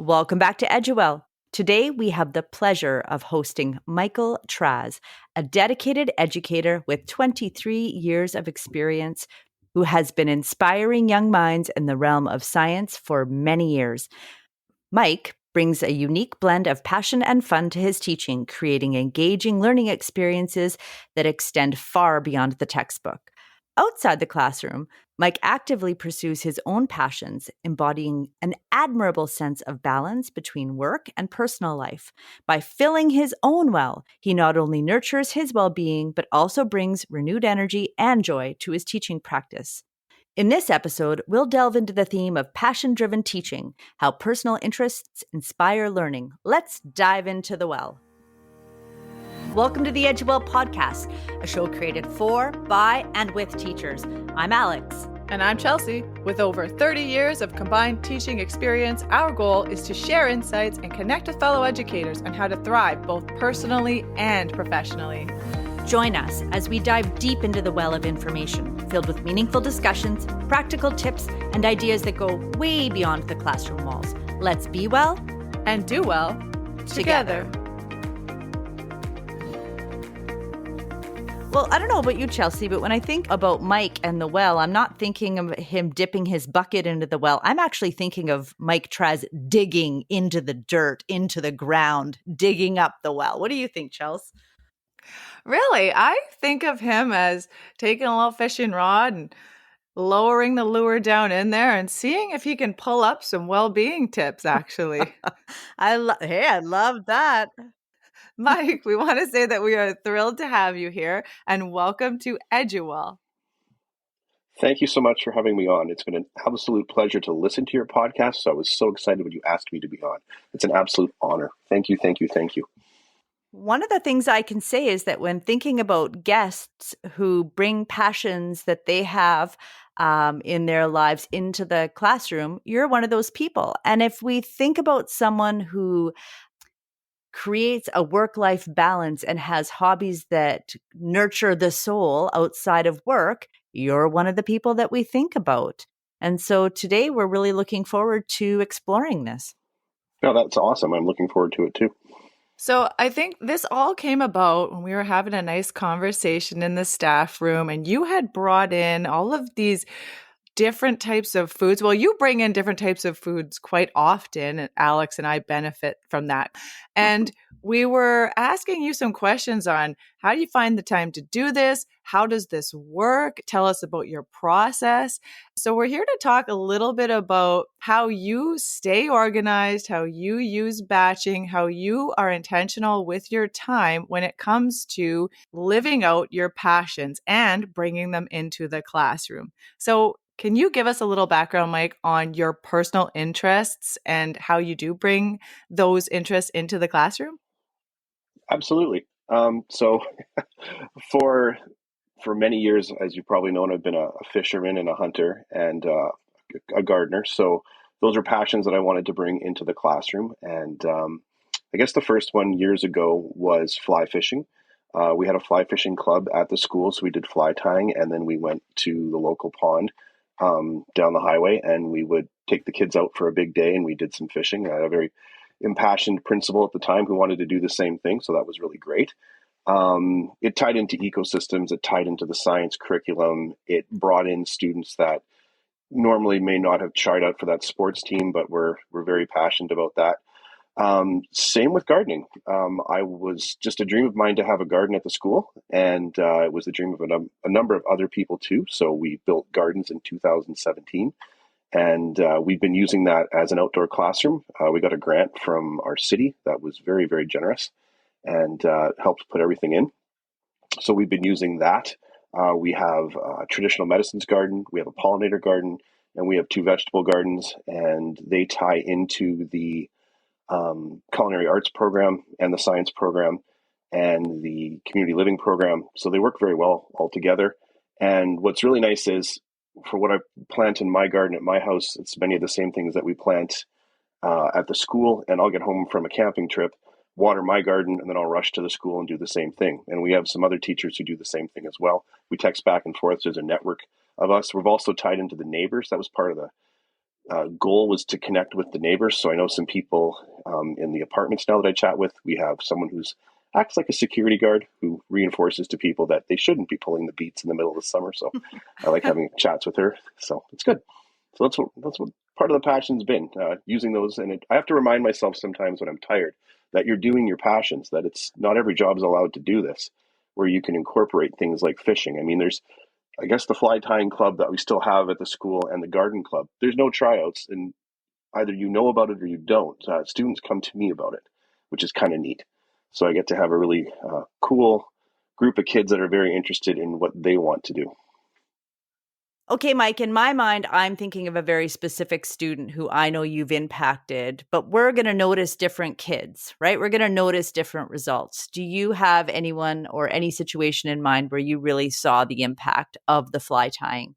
Welcome back to EdYouWell. Today, we have the pleasure of hosting Michael Tracz, a dedicated educator with 23 years of experience who has been inspiring young minds in the realm of science for many years. Mike brings a unique blend of passion and fun to his teaching, creating engaging learning experiences that extend far beyond the textbook. Outside the classroom, Mike actively pursues his own passions, embodying an admirable sense of balance between work and personal life. By filling his own well, he not only nurtures his well-being, but also brings renewed energy and joy to his teaching practice. In this episode, we'll delve into the theme of passion-driven teaching, how personal interests inspire learning. Let's dive into the well. Welcome to the EdYouWell podcast, a show created for, by, and with teachers. I'm Alex. And I'm Chelsea. With over 30 years of combined teaching experience, our goal is to share insights and connect with fellow educators on how to thrive both personally and professionally. Join us as we dive deep into the well of information, filled with meaningful discussions, practical tips, and ideas that go way beyond the classroom walls. Let's be well and do well together. Well, I don't know about you, Chelsea, but when I think about Mike and the well, I'm not thinking of him dipping his bucket into the well. I'm actually thinking of Mike Tracz digging into the dirt, into the ground, digging up the well. What do you think, Chelsea? Really? I think of him as taking a little fishing rod and lowering the lure down in there and seeing if he can pull up some well-being tips, actually. I love that. Mike, we want to say that we are thrilled to have you here and welcome to EdYouWell. Thank you so much for having me on. It's been an absolute pleasure to listen to your podcast. So I was so excited when you asked me to be on. It's an absolute honor. Thank you, thank you, thank you. One of the things I can say is that when thinking about guests who bring passions that they have in their lives into the classroom, you're one of those people. And if we think about someone who creates a work-life balance and has hobbies that nurture the soul outside of work, you're one of the people that we think about. And so today we're really looking forward to exploring this. No, that's awesome. I'm looking forward to it too. So I think this all came about when we were having a nice conversation in the staff room, and you had brought in all of these different types of foods. Well, you bring in different types of foods quite often, and Alex and I benefit from that. And we were asking you some questions on how do you find the time to do this? How does this work? Tell us about your process. So we're here to talk a little bit about how you stay organized, how you use batching, how you are intentional with your time when it comes to living out your passions and bringing them into the classroom. So can you give us a little background, Mike, on your personal interests and how you do bring those interests into the classroom? Absolutely. So for many years, as you probably know, I've been a fisherman and a hunter and a gardener. So those are passions that I wanted to bring into the classroom. And I guess the first one years ago was fly fishing. We had a fly fishing club at the school, so we did fly tying, and then we went to the local pond down the highway, and we would take the kids out for a big day, and we did some fishing. I had a very impassioned principal at the time who wanted to do the same thing, so that was really great. It tied into ecosystems, it tied into the science curriculum, it brought in students that normally may not have tried out for that sports team, but were very passionate about that. Same with gardening. I was just a dream of mine to have a garden at the school, and it was the dream of a number of other people too. So we built gardens in 2017, and we've been using that as an outdoor classroom. We got a grant from our city that was very, very generous and helped put everything in. So we've been using that. We have a traditional medicines garden, we have a pollinator garden, and we have 2 vegetable gardens, and they tie into the culinary arts program and the science program and the community living program. So they work very well all together. And what's really nice is for what I plant in my garden at my house, it's many of the same things that we plant at the school. And I'll get home from a camping trip, water my garden, and then I'll rush to the school and do the same thing. And we have some other teachers who do the same thing as well. We text back and forth. There's a network of us. We've also tied into the neighbors. That was part of goal was to connect with the neighbors. So I know some people in the apartments now that I chat with. We have someone who's acts like a security guard who reinforces to people that they shouldn't be pulling the beats in the middle of the summer. So I like having chats with her. So it's good. So that's what part of the passion's been, using those. And I have to remind myself sometimes when I'm tired that you're doing your passions, that it's not every job is allowed to do this, where you can incorporate things like fishing. I mean, there's, I guess, the fly tying club that we still have at the school and the garden club. There's no tryouts, and either you know about it or you don't. Students come to me about it, which is kind of neat. So I get to have a really cool group of kids that are very interested in what they want to do. Okay, Mike, in my mind, I'm thinking of a very specific student who I know you've impacted, but we're going to notice different kids, right? We're going to notice different results. Do you have anyone or any situation in mind where you really saw the impact of the fly tying?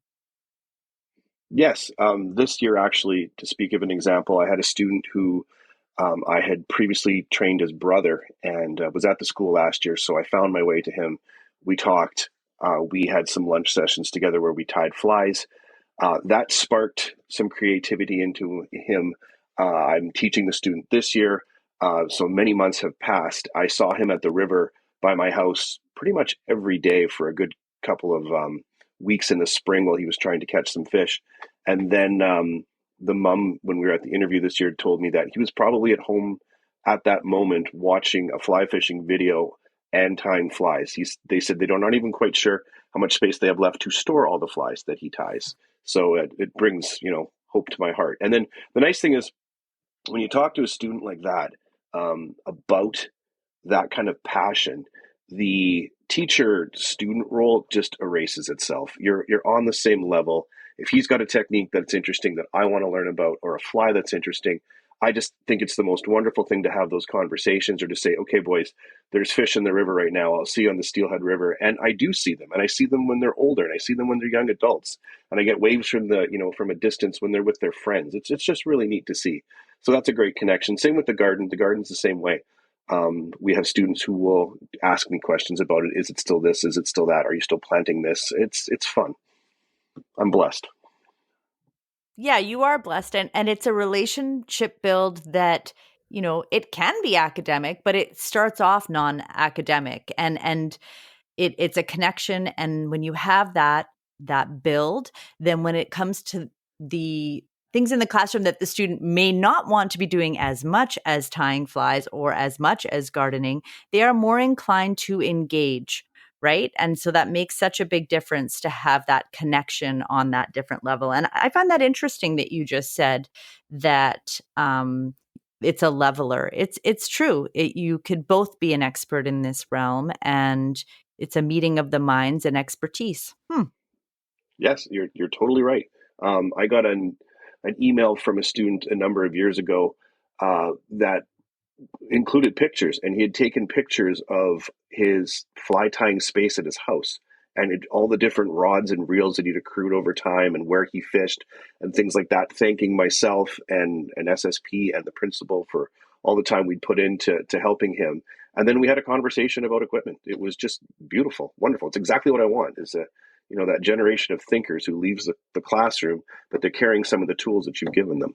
Yes, this year, actually, to speak of an example, I had a student who I had previously trained his brother and was at the school last year. So I found my way to him. We talked. We had some lunch sessions together where we tied flies. That sparked some creativity into him. I'm teaching the student this year. So many months have passed. I saw him at the river by my house pretty much every day for a good couple of weeks in the spring while he was trying to catch some fish. And then the mom, when we were at the interview this year, told me that he was probably at home at that moment watching a fly fishing video and tying flies. They said they don't, aren't even quite sure how much space they have left to store all the flies that he ties. So it brings, hope to my heart. And then the nice thing is when you talk to a student like that about that kind of passion, the teacher student role just erases itself. You're on the same level. If he's got a technique that's interesting that I want to learn about, or a fly that's interesting, I just think it's the most wonderful thing to have those conversations, or to say, okay, boys, there's fish in the river right now. I'll see you on the Steelhead River. And I do see them, and I see them when they're older, and I see them when they're young adults. And I get waves from from a distance when they're with their friends. It's just really neat to see. So that's a great connection. Same with the garden. The garden's the same way. We have students who will ask me questions about it. Is it still this? Is it still that? Are you still planting this? It's fun. I'm blessed. Yeah, you are blessed. And it's a relationship build that, it can be academic, but it starts off non-academic. And it's a connection. And when you have that build, then when it comes to the things in the classroom that the student may not want to be doing as much as tying flies or as much as gardening, they are more inclined to engage, right? And so that makes such a big difference to have that connection on that different level. And I find that interesting that you just said that it's a leveler. It's true. You could both be an expert in this realm, and it's a meeting of the minds and expertise. Yes, you're totally right. I got an email from a student a number of years ago that included pictures, and he had taken pictures of his fly tying space at his house, and all the different rods and reels that he'd accrued over time, and where he fished, and things like that. Thanking myself and an SSP and the principal for all the time we'd put into helping him. And then we had a conversation about equipment. It was just beautiful, wonderful. It's exactly what I want. Is that generation of thinkers who leaves the classroom, but they're carrying some of the tools that you've given them.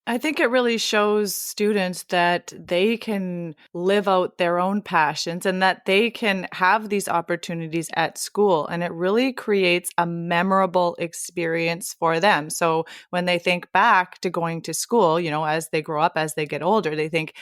I think it really shows students that they can live out their own passions and that they can have these opportunities at school. And it really creates a memorable experience for them. So when they think back to going to school, as they grow up, as they get older, they think,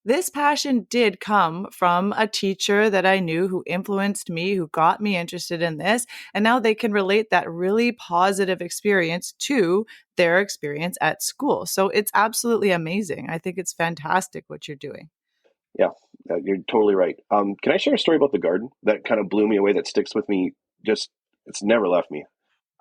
this passion did come from a teacher that I knew who influenced me, who got me interested in this. And now they can relate that really positive experience to their experience at school. So it's absolutely amazing. I think it's fantastic what you're doing. Yeah, you're totally right. Can I share a story about the garden that kind of blew me away, that sticks with me? Just, it's never left me.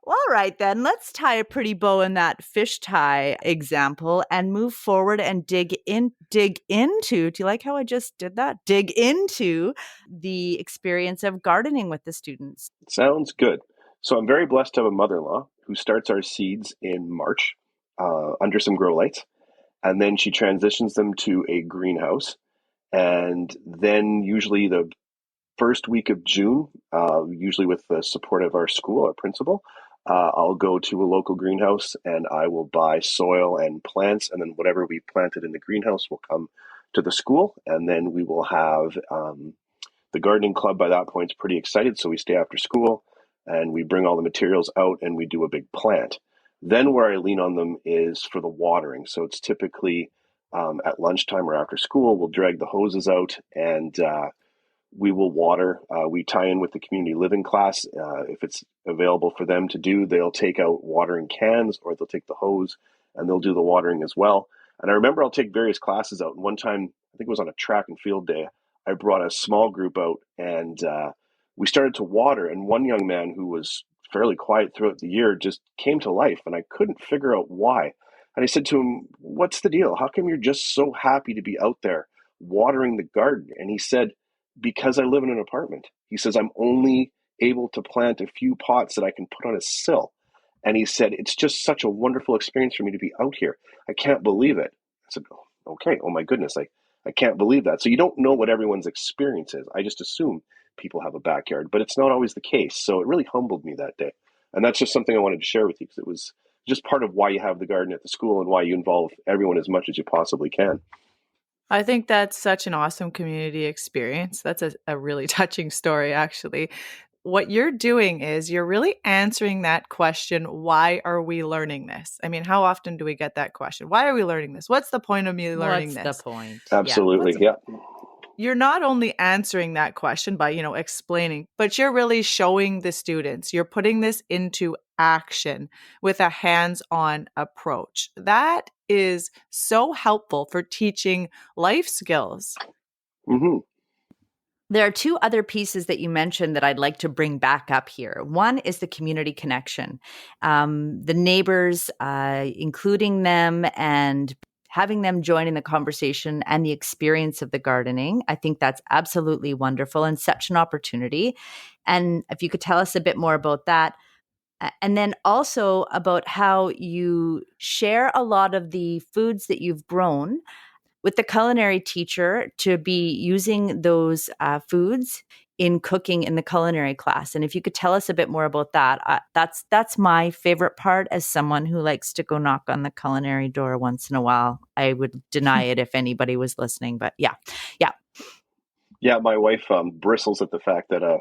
Well, all right, then let's tie a pretty bow in that fish tie example and move forward and dig into. Do you like how I just did that? Dig into the experience of gardening with the students. Sounds good. So I'm very blessed to have a mother-in-law who starts our seeds in March under some grow lights, and then she transitions them to a greenhouse. And then usually the first week of June, usually with the support of our school, our principal, I'll go to a local greenhouse and I will buy soil and plants, and then whatever we planted in the greenhouse will come to the school, and then we will have the gardening club by that point is pretty excited, so we stay after school and we bring all the materials out and we do a big plant. Then where I lean on them is for the watering. So it's typically at lunchtime or after school, we'll drag the hoses out and we will water. We tie in with the community living class. If it's available for them to do, they'll take out watering cans or they'll take the hose and they'll do the watering as well. And I remember I'll take various classes out. And one time, I think it was on a track and field day, I brought a small group out and we started to water. And one young man who was fairly quiet throughout the year just came to life and I couldn't figure out why. And I said to him, "What's the deal? How come you're just so happy to be out there watering the garden?" And he said, "Because I live in an apartment." He says, "I'm only able to plant a few pots that I can put on a sill." And he said, "It's just such a wonderful experience for me to be out here. I can't believe it." I said, "Oh, okay. Oh my goodness. I can't believe that." So you don't know what everyone's experience is. I just assume people have a backyard, but it's not always the case. So it really humbled me that day. And that's just something I wanted to share with you because it was just part of why you have the garden at the school and why you involve everyone as much as you possibly can. I think that's such an awesome community experience. That's a really touching story, actually. What you're doing is you're really answering that question, why are we learning this? I mean, how often do we get that question? Why are we learning this? What's the point of me learning What's this? the point? Absolutely. Yeah. You're not only answering that question by, explaining, but you're really showing the students. You're putting this into action with a hands-on approach. That is so helpful for teaching life skills. Mm-hmm. There are two other pieces that you mentioned that I'd like to bring back up here. One is the community connection, the neighbors, including them and having them join in the conversation and the experience of the gardening. I think that's absolutely wonderful and such an opportunity. And if you could tell us a bit more about that. And then also about how you share a lot of the foods that you've grown with the culinary teacher to be using those foods in cooking in the culinary class. And if you could tell us a bit more about that, that's my favorite part as someone who likes to go knock on the culinary door once in a while. I would deny it if anybody was listening, but yeah. Yeah, my wife bristles at the fact that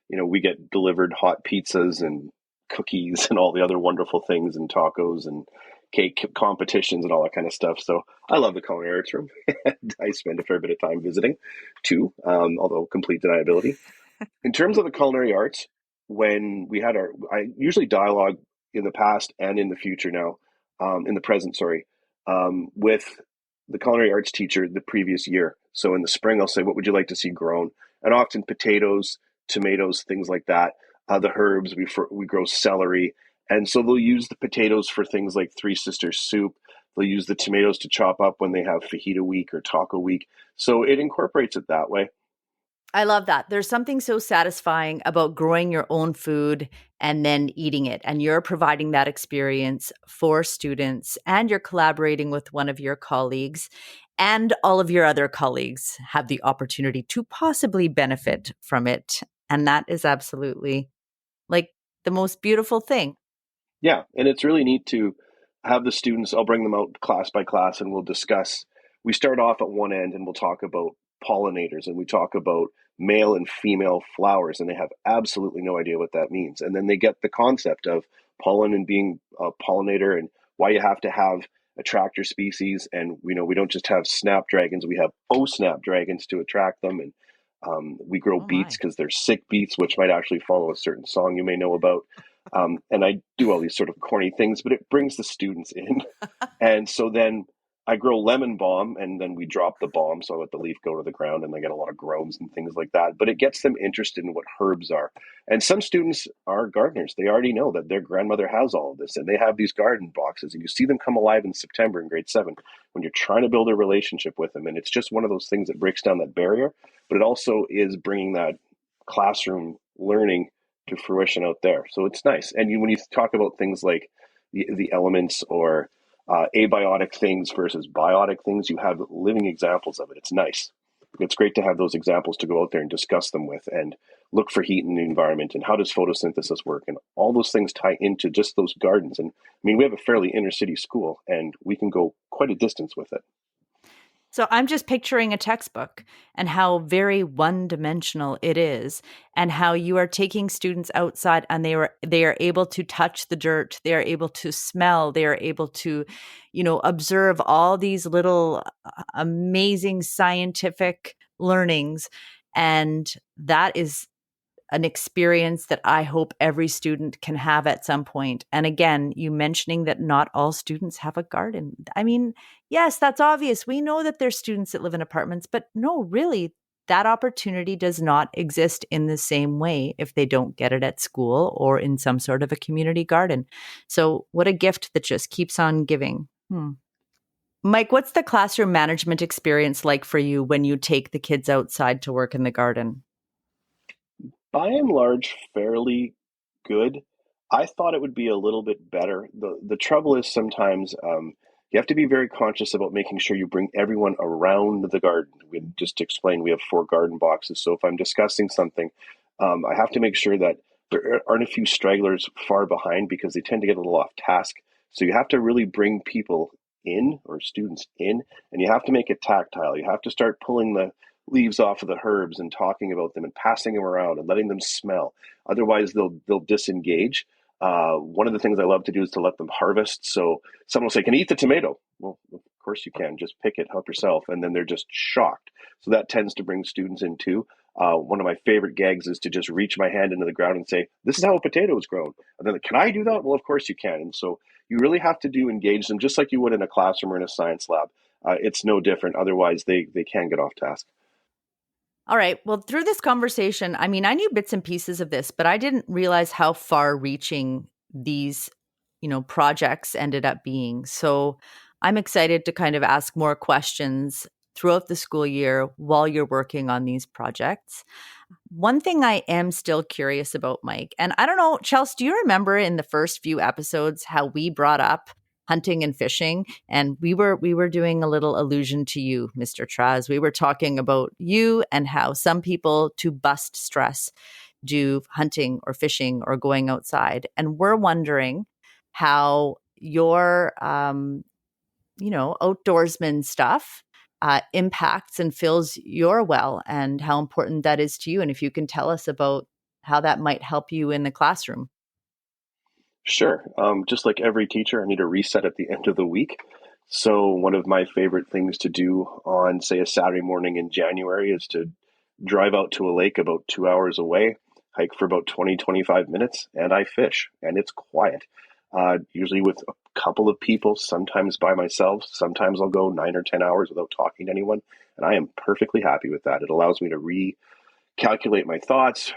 we get delivered hot pizzas and cookies and all the other wonderful things and tacos and cake competitions and all that kind of stuff. So I love the culinary arts room. I spend a fair bit of time visiting too, although complete deniability. In terms of the culinary arts, when we had I usually dialogue in the past and in the future now, in the present, sorry, with the culinary arts teacher the previous year. So in the spring, I'll say, "What would you like to see grown?" And often potatoes, tomatoes, things like that. The herbs, we grow celery. And so they'll use the potatoes for things like Three Sisters soup. They'll use the tomatoes to chop up when they have fajita week or taco week. So it incorporates it that way. I love that. There's something so satisfying about growing your own food and then eating it. And you're providing that experience for students and you're collaborating with one of your colleagues and all of your other colleagues have the opportunity to possibly benefit from it. And that is absolutely like the most beautiful thing. Yeah, and it's really neat to have the students. I'll bring them out class by class and we'll discuss. We start off at one end and we'll talk about pollinators and we talk about male and female flowers, and they have absolutely no idea what that means. And then they get the concept of pollen and being a pollinator and why you have to have attractor species. And we don't just have snapdragons, we have snapdragons to attract them. And we grow beets because they're sick beets, which might actually follow a certain song you may know about. And I do all these sort of corny things, but it brings the students in. And so then I grow lemon balm and then we drop the balm. So I let the leaf go to the ground and they get a lot of groans and things like that. But it gets them interested in what herbs are. And some students are gardeners. They already know that their grandmother has all of this and they have these garden boxes. And you see them come alive in September in grade 7 when you're trying to build a relationship with them. And it's just one of those things that breaks down that barrier. But it also is bringing that classroom learning to fruition out there. So it's nice. And when you talk about things like the elements or abiotic things versus biotic things, you have living examples of it. It's nice. it's great to have those examples to go out there and discuss them with, and look for heat in the environment, and how does photosynthesis work, and all those things tie into just those gardens. And I mean, we have a fairly inner city school, and we can go quite a distance with it. So I'm just picturing a textbook and how very one-dimensional it is, and how you are taking students outside and they are able to touch the dirt, they are able to smell, they are able to, observe all these little amazing scientific learnings. And that is an experience that I hope every student can have at some point. And again, you mentioning that not all students have a garden. I mean, yes, that's obvious. We know that there's students that live in apartments, but no, really, that opportunity does not exist in the same way if they don't get it at school or in some sort of a community garden. So, what a gift that just keeps on giving. Mike, what's the classroom management experience like for you when you take the kids outside to work in the garden? By and large, fairly good. I thought it would be a little bit better. The trouble is sometimes you have to be very conscious about making sure you bring everyone around the garden. Just to explain, we have 4 garden boxes. So if I'm discussing something, I have to make sure that there aren't a few stragglers far behind, because they tend to get a little off task. So you have to really bring people in, or students in, and you have to make it tactile. You have to start pulling the leaves off of the herbs and talking about them and passing them around and letting them smell. Otherwise, they'll disengage. One of the things I love to do is to let them harvest. So someone will say, "Can I eat the tomato?" Well, of course you can. Just pick it, help yourself. And then they're just shocked. So that tends to bring students in too. One of my favorite gags is to just reach my hand into the ground and say, "This is how a potato is grown." And then, "Can I do that?" Well, of course you can. And so you really have to engage them just like you would in a classroom or in a science lab. It's no different. Otherwise, they can get off task. All right. Well, through this conversation, I mean, I knew bits and pieces of this, but I didn't realize how far reaching these, projects ended up being. So I'm excited to kind of ask more questions throughout the school year while you're working on these projects. One thing I am still curious about, Mike, and I don't know, Chelsea, do you remember in the first few episodes how we brought up hunting and fishing? And we were doing a little allusion to you, Mr. Tracz. We were talking about you and how some people, to bust stress, do hunting or fishing or going outside. And we're wondering how your outdoorsman stuff impacts and fills your well, and how important that is to you. And if you can tell us about how that might help you in the classroom. Sure. Just like every teacher, I need a reset at the end of the week. So one of my favorite things to do on, say, a Saturday morning in January is to drive out to a lake about 2 hours away, hike for about 20, 25 minutes, and I fish. And it's quiet, usually with a couple of people, sometimes by myself. Sometimes I'll go 9 or 10 hours without talking to anyone. And I am perfectly happy with that. It allows me to calculate my thoughts,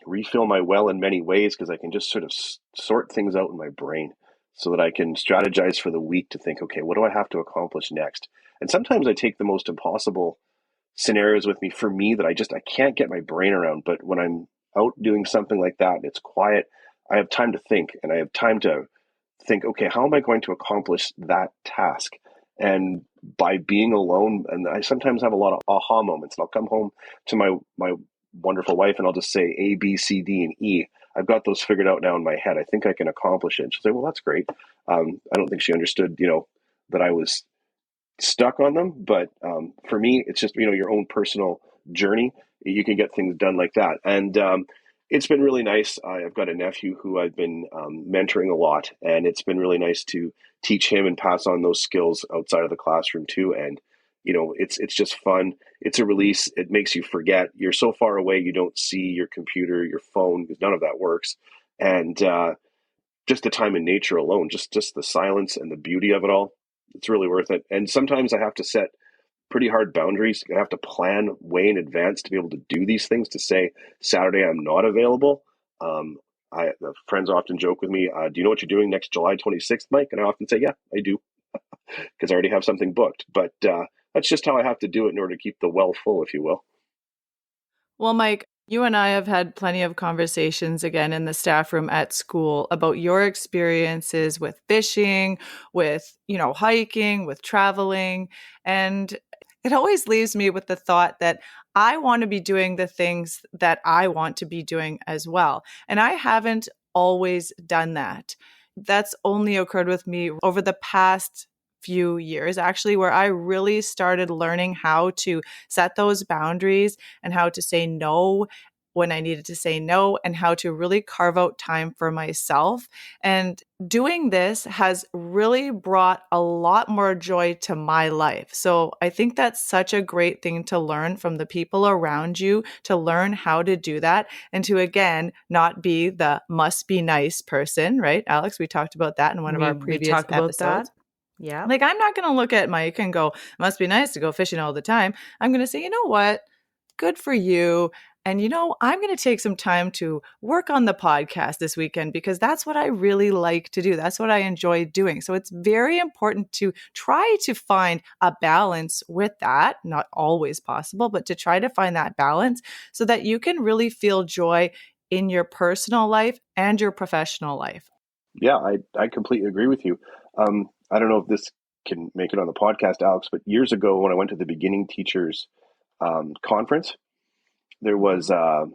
refill my well in many ways, because I can just sort of sort things out in my brain so that I can strategize for the week to think, okay, what do I have to accomplish next? And sometimes I take the most impossible scenarios with me for me that I can't get my brain around. But when I'm out doing something like that and it's quiet, I have time to think, and I have time to think, okay, how am I going to accomplish that task? And by being alone, and I sometimes have a lot of aha moments, and I'll come home to my wonderful wife and I'll just say A, B, C, D, and E. I've got those figured out now in my head. I think I can accomplish it. And she'll say, well, that's great. I don't think she understood, that I was stuck on them. But for me, it's just, your own personal journey. You can get things done like that. And it's been really nice. I've got a nephew who I've been mentoring a lot, and it's been really nice to teach him and pass on those skills outside of the classroom too. And it's just fun. It's a release. It makes you forget. You're so far away, you don't see your computer, your phone, because none of that works. And just the time in nature alone, just the silence and the beauty of it all, it's really worth it. And sometimes I have to set pretty hard boundaries. I have to plan way in advance to be able to do these things. To say Saturday I'm not available. The friends often joke with me, "Do you know what you're doing next July 26th, Mike?" And I often say, "Yeah, I do," because I already have something booked. But that's just how I have to do it in order to keep the well full, if you will. Well, Mike, you and I have had plenty of conversations again in the staff room at school about your experiences with fishing, with, hiking, with traveling. And it always leaves me with the thought that I want to be doing the things that I want to be doing as well. And I haven't always done that. That's only occurred with me over the past few years, actually, where I really started learning how to set those boundaries and how to say no when I needed to say no, and how to really carve out time for myself. And doing this has really brought a lot more joy to my life. So I think that's such a great thing to learn from the people around you, to learn how to do that and to, again, not be the must be nice person, right? Alex, we talked about that in one of our We previous talk about that. episodes. Yeah. Like, I'm not going to look at Mike and go, must be nice to go fishing all the time. I'm going to say, you know what? Good for you. And, I'm going to take some time to work on the podcast this weekend because that's what I really like to do. That's what I enjoy doing. So it's very important to try to find a balance with that. Not always possible, but to try to find that balance so that you can really feel joy in your personal life and your professional life. Yeah, I completely agree with you. I don't know if this can make it on the podcast, Alex, but years ago when I went to the beginning teachers conference, there was a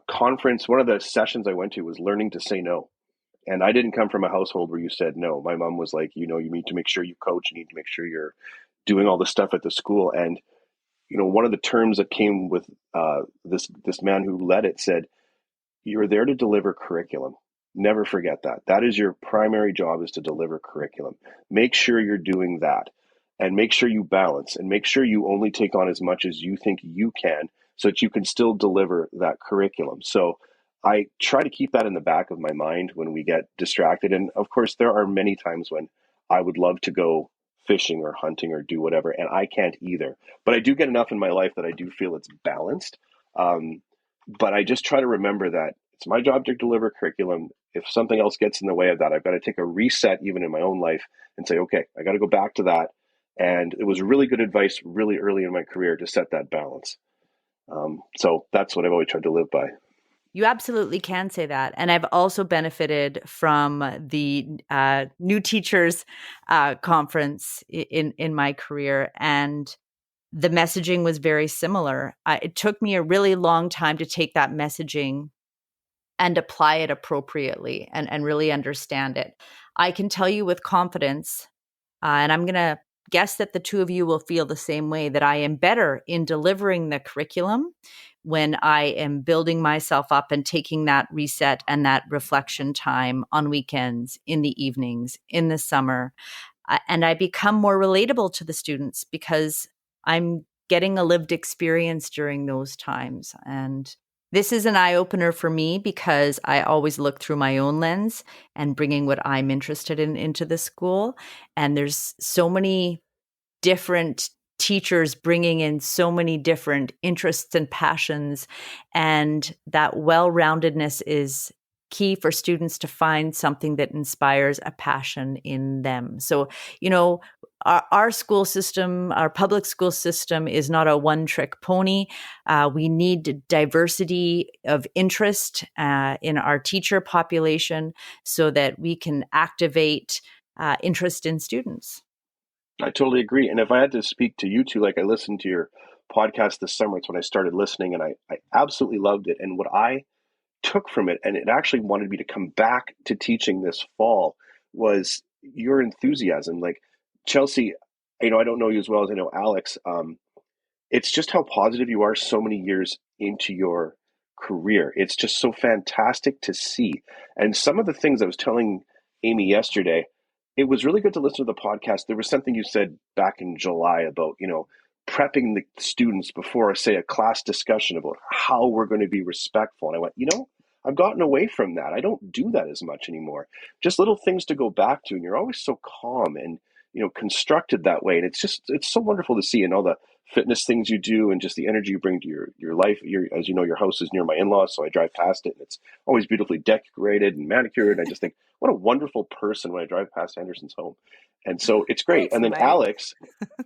conference. One of the sessions I went to was learning to say no. And I didn't come from a household where you said no. My mom was like, you need to make sure you coach, you need to make sure you're doing all the stuff at the school. And, one of the terms that came with this man who led it said, you're there to deliver curriculum. Never forget that. That is your primary job, is to deliver curriculum. Make sure you're doing that, and make sure you balance, and make sure you only take on as much as you think you can so that you can still deliver that curriculum. So I try to keep that in the back of my mind when we get distracted. And of course, there are many times when I would love to go fishing or hunting or do whatever, and I can't either. But I do get enough in my life that I do feel it's balanced. But I just try to remember that it's my job to deliver curriculum. If something else gets in the way of that, I've got to take a reset even in my own life and say, okay, I got to go back to that. And it was really good advice really early in my career to set that balance. So that's what I've always tried to live by. You absolutely can say that. And I've also benefited from the new teachers conference in my career. And the messaging was very similar. It took me a really long time to take that messaging and apply it appropriately and really understand it. I can tell you with confidence, and I'm going to guess that the two of you will feel the same way, that I am better in delivering the curriculum when I am building myself up and taking that reset and that reflection time on weekends, in the evenings, in the summer. And I become more relatable to the students because I'm getting a lived experience during those times. And this is an eye-opener for me because I always look through my own lens and bringing what I'm interested in into the school. And there's so many different teachers bringing in so many different interests and passions. And that well-roundedness is key for students to find something that inspires a passion in them. So, our school system, our public school system is not a one-trick pony. We need diversity of interest in our teacher population so that we can activate interest in students. I totally agree. And if I had to speak to you two, like I listened to your podcast this summer, it's when I started listening, and I absolutely loved it. And what I took from it, and it actually wanted me to come back to teaching this fall, was your enthusiasm. Like, Chelsea, I don't know you as well as I know Alex. It's just how positive you are so many years into your career. It's just so fantastic to see. And some of the things I was telling Amy yesterday, it was really good to listen to the podcast. There was something you said back in July about, prepping the students before, say, a class discussion about how we're going to be respectful. And I went, I've gotten away from that. I don't do that as much anymore. Just little things to go back to. And you're always so calm and, constructed that way. And it's so wonderful to see, and all the fitness things you do and just the energy you bring to your life. As you know, your house is near my in-laws, so I drive past it, and it's always beautifully decorated and manicured. And I just think, what a wonderful person when I drive past Anderson's home. And so it's great. Thanks, And then Mike. Alex,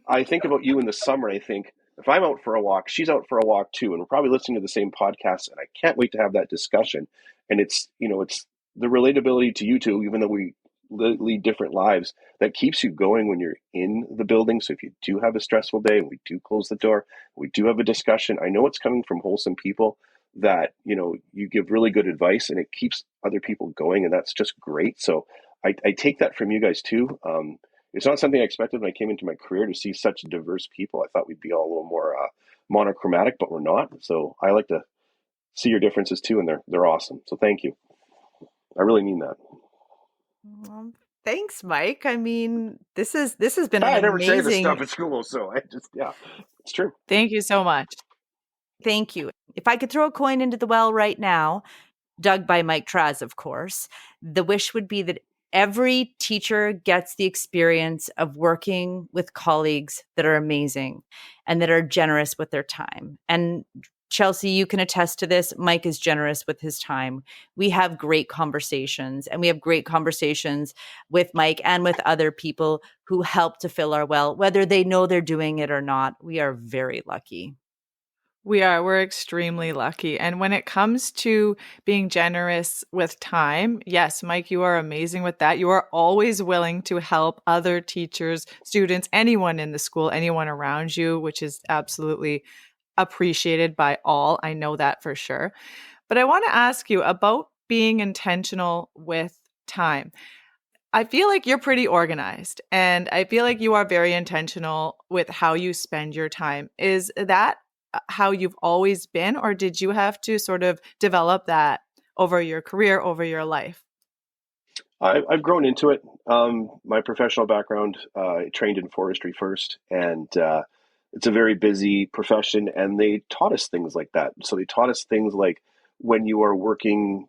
I think about you in the summer, and I think, if I'm out for a walk, she's out for a walk too, and we're probably listening to the same podcast, and I can't wait to have that discussion. And it's the relatability to you two, even though we completely different lives that keeps you going when you're in the building. So if you do have a stressful day and we do close the door, we do have a discussion, I know it's coming from wholesome people that, you give really good advice and it keeps other people going. And that's just great. So I take that from you guys too. It's not something I expected when I came into my career to see such diverse people. I thought we'd be all a little more monochromatic, but we're not. So I like to see your differences too, and they're awesome. So thank you. I really mean that. Thanks, Mike. I mean, this has been an I never say this amazing. stuff at school, so yeah, it's true. Thank you so much. Thank you. If I could throw a coin into the well right now, dug by Mike Tracz, of course, the wish would be that every teacher gets the experience of working with colleagues that are amazing and that are generous with their time. And Chelsea, you can attest to this. Mike is generous with his time. We have great conversations, and we have great conversations with Mike and with other people who help to fill our well, whether they know they're doing it or not. We are very lucky. We're extremely lucky. And when it comes to being generous with time, yes, Mike, you are amazing with that. You are always willing to help other teachers, students, anyone in the school, anyone around you, which is absolutely appreciated by all. I know that for sure. But I want to ask you about being intentional with time. I feel like you're pretty organized, and I feel like you are very intentional with how you spend your time. Is that how you've always been, or did you have to sort of develop that over your career, over your life? I've grown into it. My professional background, I trained in forestry first, and it's a very busy profession. And they taught us things like that. So they taught us things like when you are working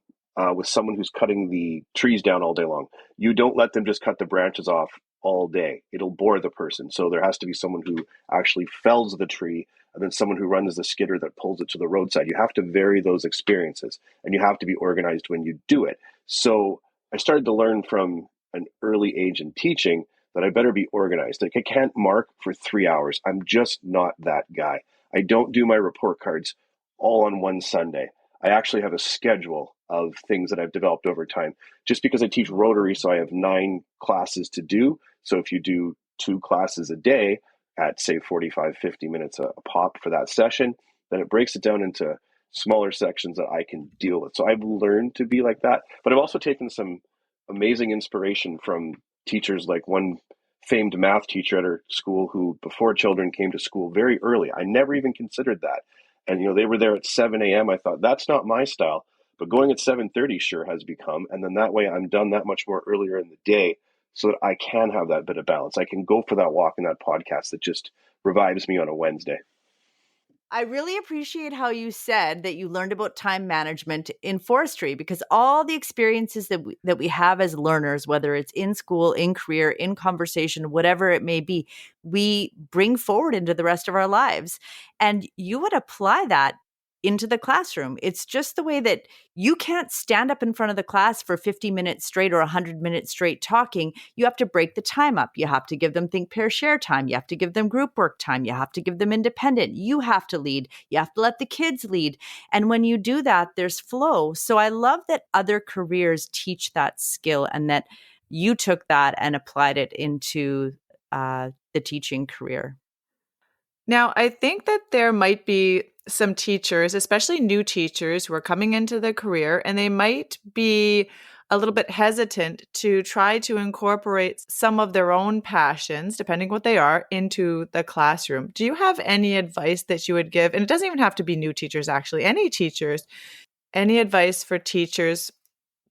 with someone who's cutting the trees down all day long, you don't let them just cut the branches off all day. It'll bore the person. So there has to be someone who actually fells the tree, and then someone who runs the skidder that pulls it to the roadside. You have to vary those experiences, and you have to be organized when you do it. So I started to learn from an early age in teaching that I better be organized. Like I can't mark for 3 hours. I'm just not that guy. I don't do my report cards all on one Sunday. I actually have a schedule of things that I've developed over time. Just because I teach Rotary, so I have 9 classes to do. So if you do 2 classes a day at say 45, 50 minutes a pop for that session, then it breaks it down into smaller sections that I can deal with. So I've learned to be like that, but I've also taken some amazing inspiration from teachers like one famed math teacher at her school who before children came to school very early. I never even considered that. And they were there at 7 a.m. I thought that's not my style, but going at 7:30 sure has become. And then that way I'm done that much more earlier in the day so that I can have that bit of balance. I can go for that walk and that podcast that just revives me on a Wednesday. I really appreciate how you said that you learned about time management in forestry, because all the experiences that we have as learners, whether it's in school, in career, in conversation, whatever it may be, we bring forward into the rest of our lives. And you would apply that into the classroom. It's just the way that you can't stand up in front of the class for 50 minutes straight or 100 minutes straight talking. You have to break the time up. You have to give them think, pair, share time. You have to give them group work time. You have to give them independent. You have to lead. You have to let the kids lead. And when you do that, there's flow. So I love that other careers teach that skill and that you took that and applied it into the teaching career. Now, I think that there might be some teachers, especially new teachers who are coming into the career, and they might be a little bit hesitant to try to incorporate some of their own passions, depending what they are, into the classroom. Do you have any advice that you would give? And it doesn't even have to be new teachers, actually, any teachers, any advice for teachers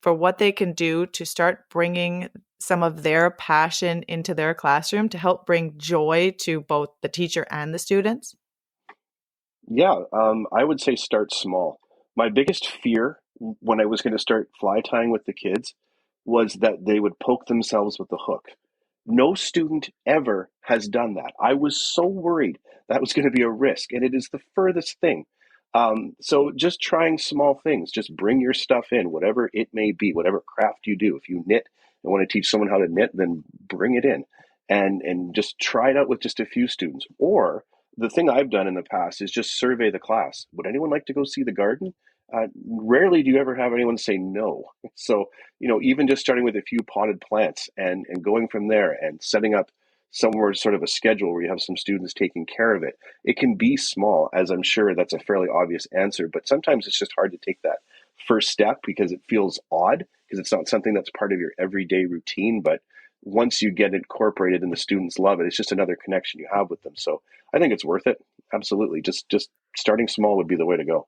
for what they can do to start bringing some of their passion into their classroom to help bring joy to both the teacher and the students? Yeah, I would say start small. My biggest fear when I was going to start fly tying with the kids was that they would poke themselves with the hook. No student ever has done that. I was so worried that was going to be a risk, and it is the furthest thing. So just trying small things, just bring your stuff in, whatever it may be, whatever craft you do. If you knit and want to teach someone how to knit, then bring it in and just try it out with just a few students. Or the thing I've done in the past is just survey the class. Would anyone like to go see the garden? rarely do you ever have anyone say no. So, even just starting with a few potted plants and going from there and setting up somewhere sort of a schedule where you have some students taking care of it. It can be small, as I'm sure that's a fairly obvious answer, but sometimes it's just hard to take that first step because it feels odd because it's not something that's part of your everyday routine. But once you get it incorporated and the students love it, it's just another connection you have with them. So I think it's worth it. Absolutely. Just starting small would be the way to go.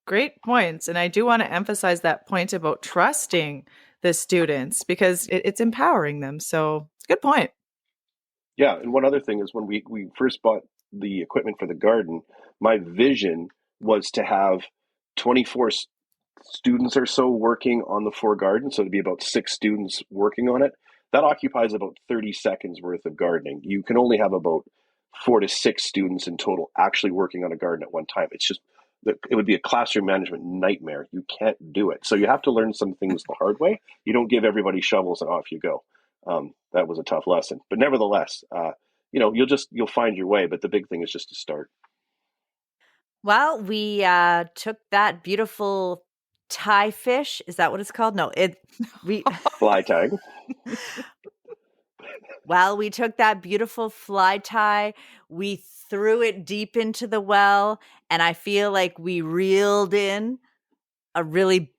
Great points. And I do want to emphasize that point about trusting the students because it's empowering them. So it's a good point. Yeah, and one other thing is when we first bought the equipment for the garden, my vision was to have 24 students or so working on the 4 gardens, so to be about 6 students working on it. That occupies about 30 seconds worth of gardening. You can only have about 4 to 6 students in total actually working on a garden at one time. It's just it would be a classroom management nightmare. You can't do it. So you have to learn some things the hard way. You don't give everybody shovels and off you go. That was a tough lesson, but nevertheless, you'll find your way. But the big thing is just to start. Well, we took that beautiful tie fish. Is that what it's called? No, we Fly tying. Well, we took that beautiful fly tie, we threw it deep into the well, and I feel like we reeled in a really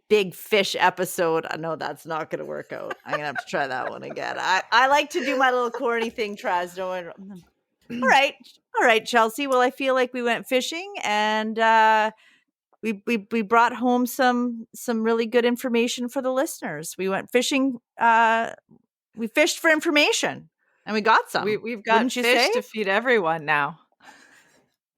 big fish episode. I know that's not going to work out. I'm going to have to try that one again. I like to do my little corny thing, Tracz. All right, Chelsea. Well, I feel like we went fishing and we brought home some really good information for the listeners. We went fishing. We fished for information, and we got some. We've got fish to feed everyone now.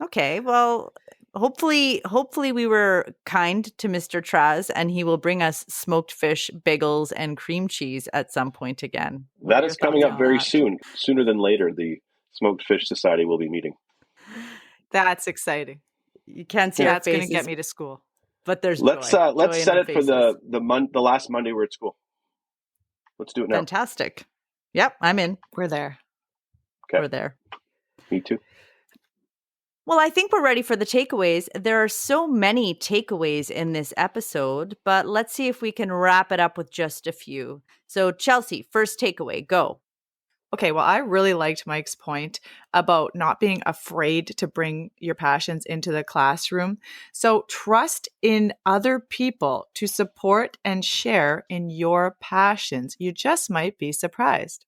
Okay, well, hopefully we were kind to Mr. Tracz, and he will bring us smoked fish, bagels, and cream cheese at some point again. That is coming up very soon. Sooner than later, the Smoked Fish Society will be meeting. That's exciting. You can't see our faces. That's going to get me to school. But there's let's set it for the last Monday we're at school. Let's do it now. Fantastic. Yep, I'm in. We're there. Okay. We're there. Me too. Well, I think we're ready for the takeaways. There are so many takeaways in this episode, but let's see if we can wrap it up with just a few. So, Chelsea, first takeaway, go. Okay, well, I really liked Mike's point about not being afraid to bring your passions into the classroom. So trust in other people to support and share in your passions. You just might be surprised.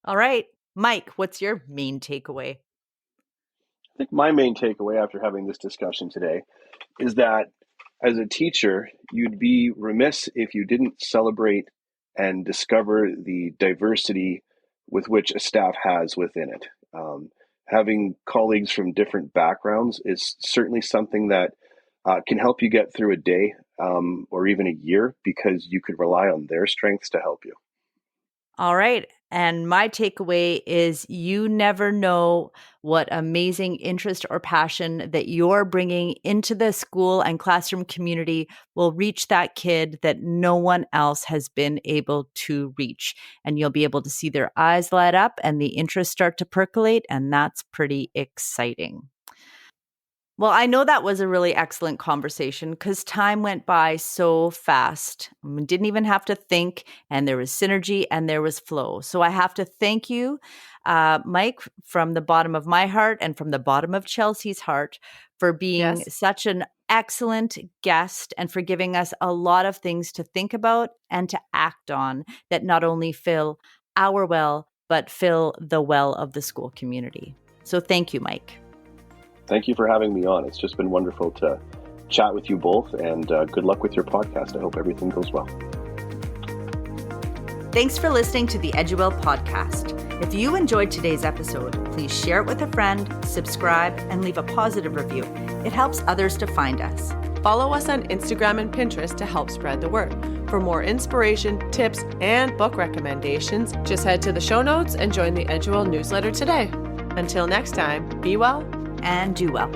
All right, Mike, what's your main takeaway? I think my main takeaway after having this discussion today is that as a teacher, you'd be remiss if you didn't celebrate and discover the diversity with which a staff has within it. Having colleagues from different backgrounds is certainly something that can help you get through a day or even a year because you could rely on their strengths to help you. All right. And my takeaway is you never know what amazing interest or passion that you're bringing into the school and classroom community will reach that kid that no one else has been able to reach. And you'll be able to see their eyes light up and the interest start to percolate. And that's pretty exciting. Well, I know that was a really excellent conversation because time went by so fast. We didn't even have to think, and there was synergy and there was flow. So I have to thank you, Mike, from the bottom of my heart and from the bottom of Chelsea's heart for being such an excellent guest and for giving us a lot of things to think about and to act on that not only fill our well, but fill the well of the school community. So thank you, Mike. Thank you for having me on. It's just been wonderful to chat with you both, and good luck with your podcast. I hope everything goes well. Thanks for listening to the EdYouWell podcast. If you enjoyed today's episode, please share it with a friend, subscribe, and leave a positive review. It helps others to find us. Follow us on Instagram and Pinterest to help spread the word. For more inspiration, tips, and book recommendations, just head to the show notes and join the EdYouWell newsletter today. Until next time, be well and do well.